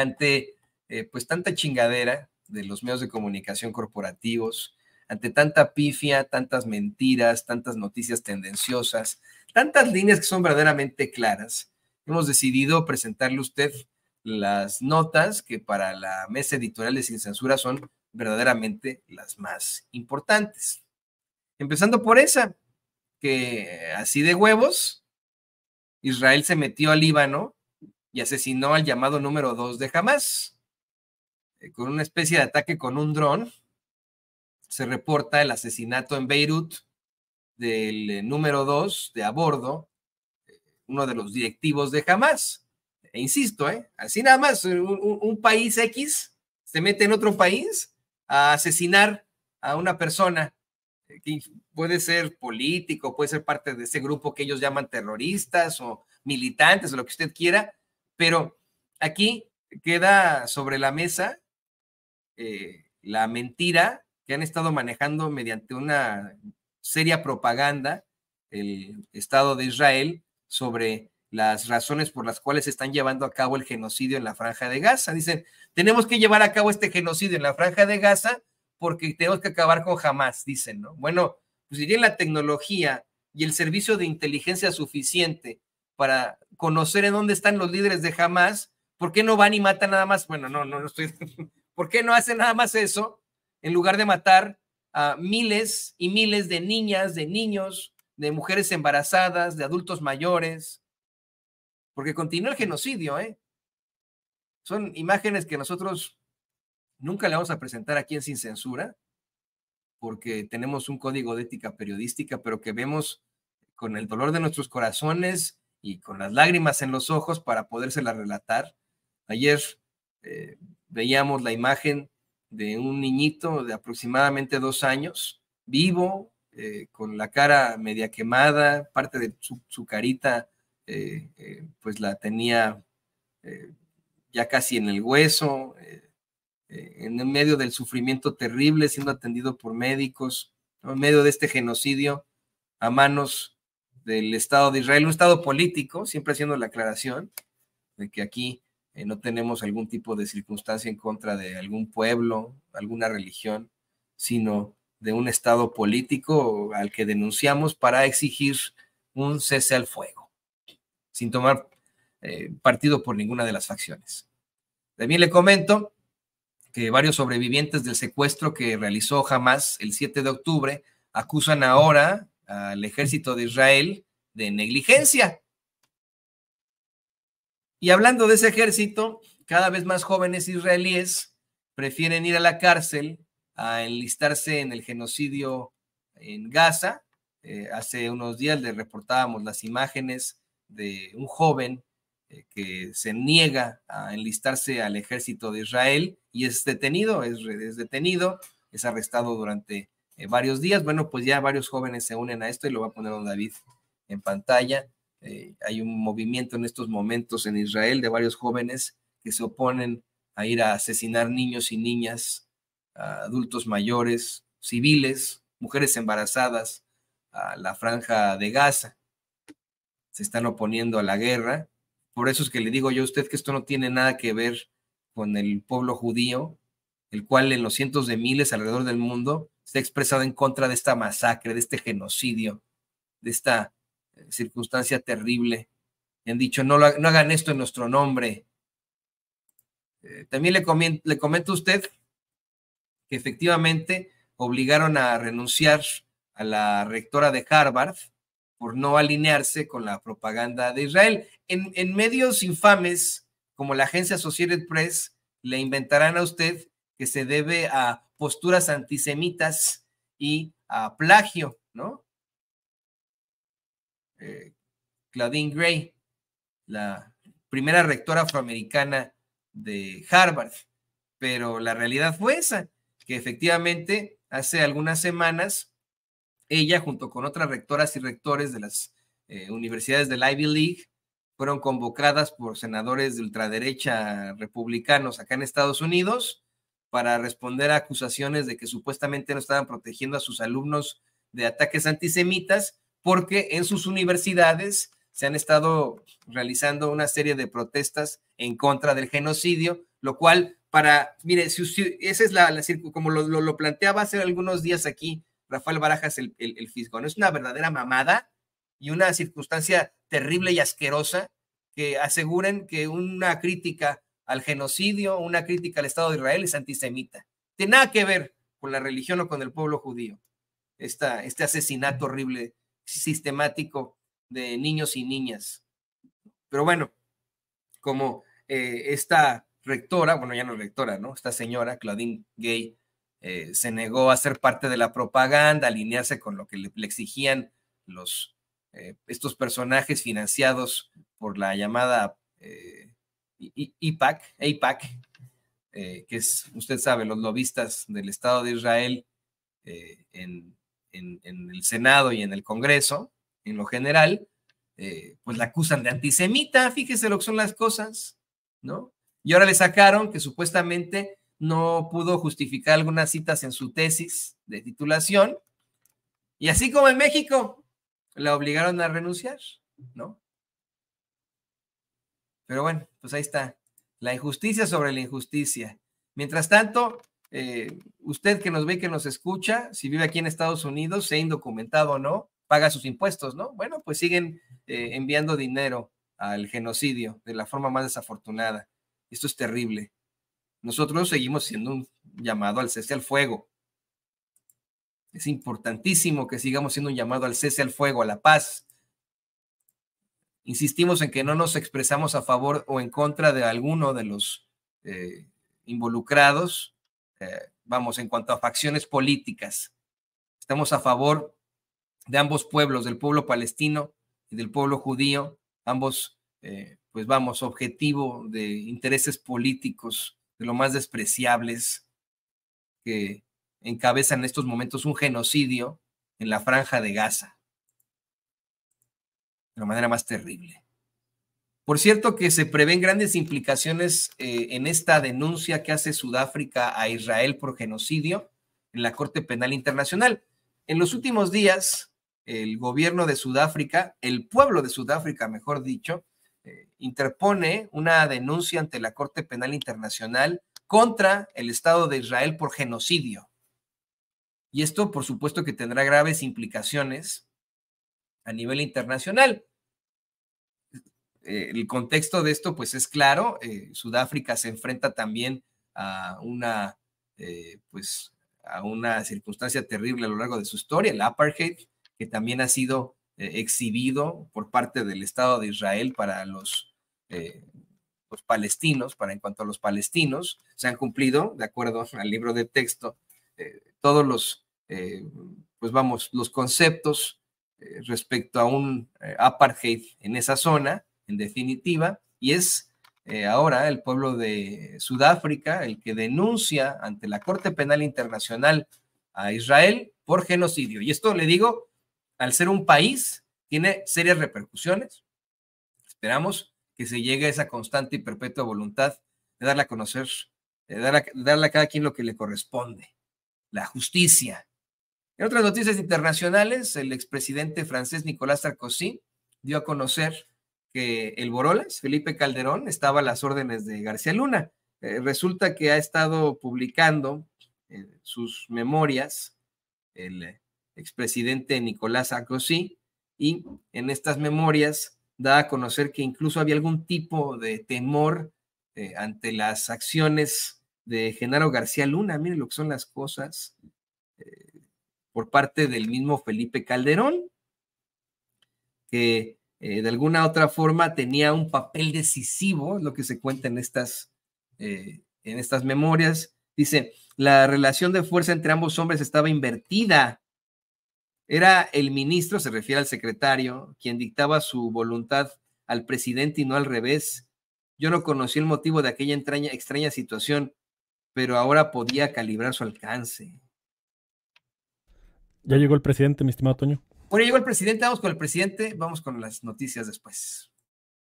ante pues tanta chingadera de los medios de comunicación corporativos, ante tanta pifia, tantas mentiras, tantas noticias tendenciosas, tantas líneas que son verdaderamente claras, hemos decidido presentarle a usted las notas que para la mesa editorial de Sin Censura son verdaderamente las más importantes. Empezando por esa, que así de huevos, Israel se metió al Líbano y asesinó al llamado número 2 de Hamás. Con una especie de ataque con un dron, se reporta el asesinato en Beirut del número 2 de a bordo, uno de los directivos de Hamás. E insisto, así nada más, un país X se mete en otro país a asesinar a una persona que puede ser político, puede ser parte de ese grupo que ellos llaman terroristas o militantes o lo que usted quiera, pero aquí queda sobre la mesa la mentira que han estado manejando mediante una seria propaganda el Estado de Israel sobre las razones por las cuales se están llevando a cabo el genocidio en la Franja de Gaza. Dicen, tenemos que llevar a cabo este genocidio en la Franja de Gaza porque tenemos que acabar con Hamás, dicen, ¿no? Bueno, pues si tienen la tecnología y el servicio de inteligencia suficiente para conocer en dónde están los líderes de Hamás, ¿por qué no van y matan nada más? Bueno, no estoy... ¿Por qué no hacen nada más eso en lugar de matar a miles y miles de niñas, de niños, de mujeres embarazadas, de adultos mayores? Porque continúa el genocidio, Son imágenes que nosotros nunca le vamos a presentar aquí en Sin Censura, porque tenemos un código de ética periodística, pero que vemos con el dolor de nuestros corazones y con las lágrimas en los ojos para podérselas relatar. Ayer veíamos la imagen de un niñito de aproximadamente 2 años, vivo, con la cara media quemada, parte de su carita pues la tenía ya casi en el hueso, en medio del sufrimiento terrible, siendo atendido por médicos, ¿no? En medio de este genocidio a manos del Estado de Israel, un Estado político, siempre haciendo la aclaración de que aquí no tenemos algún tipo de circunstancia en contra de algún pueblo, alguna religión, sino de un Estado político al que denunciamos para exigir un cese al fuego, sin tomar partido por ninguna de las facciones. También le comento que varios sobrevivientes del secuestro que realizó Hamás el 7 de octubre acusan ahora al ejército de Israel de negligencia. Y hablando de ese ejército, cada vez más jóvenes israelíes prefieren ir a la cárcel a enlistarse en el genocidio en Gaza. Hace unos días les reportábamos las imágenes de un joven que se niega a enlistarse al ejército de Israel y es detenido, es arrestado durante varios días. Bueno, pues ya varios jóvenes se unen a esto y lo va a poner don David en pantalla. Hay un movimiento en estos momentos en Israel de varios jóvenes que se oponen a ir a asesinar niños y niñas, adultos mayores, civiles, mujeres embarazadas, a la Franja de Gaza. Se están oponiendo a la guerra. Por eso es que le digo yo a usted que esto no tiene nada que ver con el pueblo judío, el cual en los cientos de miles alrededor del mundo está expresado en contra de esta masacre, de este genocidio, de esta circunstancia terrible. Y han dicho, no hagan esto en nuestro nombre. También le comento a usted que efectivamente obligaron a renunciar a la rectora de Harvard por no alinearse con la propaganda de Israel. En medios infames como la agencia Associated Press le inventarán a usted que se debe a posturas antisemitas y a plagio, ¿no? Claudine Gray, la primera rectora afroamericana de Harvard, pero la realidad fue esa, que efectivamente hace algunas semanas ella junto con otras rectoras y rectores de las universidades del Ivy League fueron convocadas por senadores de ultraderecha republicanos acá en Estados Unidos para responder a acusaciones de que supuestamente no estaban protegiendo a sus alumnos de ataques antisemitas porque en sus universidades se han estado realizando una serie de protestas en contra del genocidio lo cual mire, esa es como lo planteaba hace algunos días aquí Rafael Barajas, el fisco, ¿no? Es una verdadera mamada y una circunstancia terrible y asquerosa que aseguren que una crítica al genocidio, una crítica al Estado de Israel es antisemita. Tiene nada que ver con la religión o con el pueblo judío. Este asesinato horrible, sistemático de niños y niñas. Pero bueno, como esta rectora, bueno, ya no rectora, ¿no? Esta señora, Claudine Gay, se negó a ser parte de la propaganda, a alinearse con lo que le exigían estos personajes financiados por la llamada AIPAC, que es, usted sabe, los lobistas del Estado de Israel en el Senado y en el Congreso, en lo general, pues la acusan de antisemita, fíjese lo que son las cosas, ¿no? Y ahora le sacaron que supuestamente no pudo justificar algunas citas en su tesis de titulación, y así como en México, la obligaron a renunciar, ¿no? Pero bueno, pues ahí está, la injusticia sobre la injusticia. Mientras tanto, usted que nos ve, que nos escucha, si vive aquí en Estados Unidos, sea indocumentado o no, paga sus impuestos, ¿no? Bueno, pues siguen enviando dinero al genocidio de la forma más desafortunada. Esto es terrible. Nosotros seguimos siendo un llamado al cese al fuego. Es importantísimo que sigamos siendo un llamado al cese al fuego, a la paz. Insistimos en que no nos expresamos a favor o en contra de alguno de los involucrados, vamos, en cuanto a facciones políticas. Estamos a favor de ambos pueblos, del pueblo palestino y del pueblo judío, ambos, pues vamos, objetivo de intereses políticos de lo más despreciables que encabezan en estos momentos un genocidio en la Franja de Gaza, de la manera más terrible. Por cierto, que se prevén grandes implicaciones en esta denuncia que hace Sudáfrica a Israel por genocidio en la Corte Penal Internacional. En los últimos días, el gobierno de Sudáfrica, el pueblo de Sudáfrica, mejor dicho, interpone una denuncia ante la Corte Penal Internacional contra el Estado de Israel por genocidio. Y esto, por supuesto, que tendrá graves implicaciones a nivel internacional. El contexto de esto, pues es claro, Sudáfrica se enfrenta también a pues a una circunstancia terrible a lo largo de su historia, el apartheid, que también ha sido exhibido por parte del Estado de Israel para los palestinos, en cuanto a los palestinos, se han cumplido, de acuerdo al libro de texto, todos los, pues vamos, los conceptos respecto a un apartheid en esa zona, en definitiva, y es ahora el pueblo de Sudáfrica el que denuncia ante la Corte Penal Internacional a Israel por genocidio. Y esto, le digo, al ser un país, tiene serias repercusiones. Esperamos que se llegue a esa constante y perpetua voluntad de darle a conocer, darle a cada quien lo que le corresponde, la justicia. En otras noticias internacionales, el expresidente francés Nicolás Sarkozy dio a conocer que el Borolas, Felipe Calderón, estaba a las órdenes de García Luna. Resulta que ha estado publicando sus memorias el expresidente Nicolás Sarkozy, y en estas memorias da a conocer que incluso había algún tipo de temor ante las acciones de Genaro García Luna. Miren lo que son las cosas, por parte del mismo Felipe Calderón, que de alguna otra forma tenía un papel decisivo, es lo que se cuenta en estas memorias. Dice, la relación de fuerza entre ambos hombres estaba invertida. Era el ministro, se refiere al secretario, quien dictaba su voluntad al presidente y no al revés. Yo no conocí el motivo de aquella extraña situación, pero ahora podía calibrar su alcance. Ya llegó el presidente, mi estimado Toño. Bueno, llegó el presidente, vamos con el presidente, vamos con las noticias después.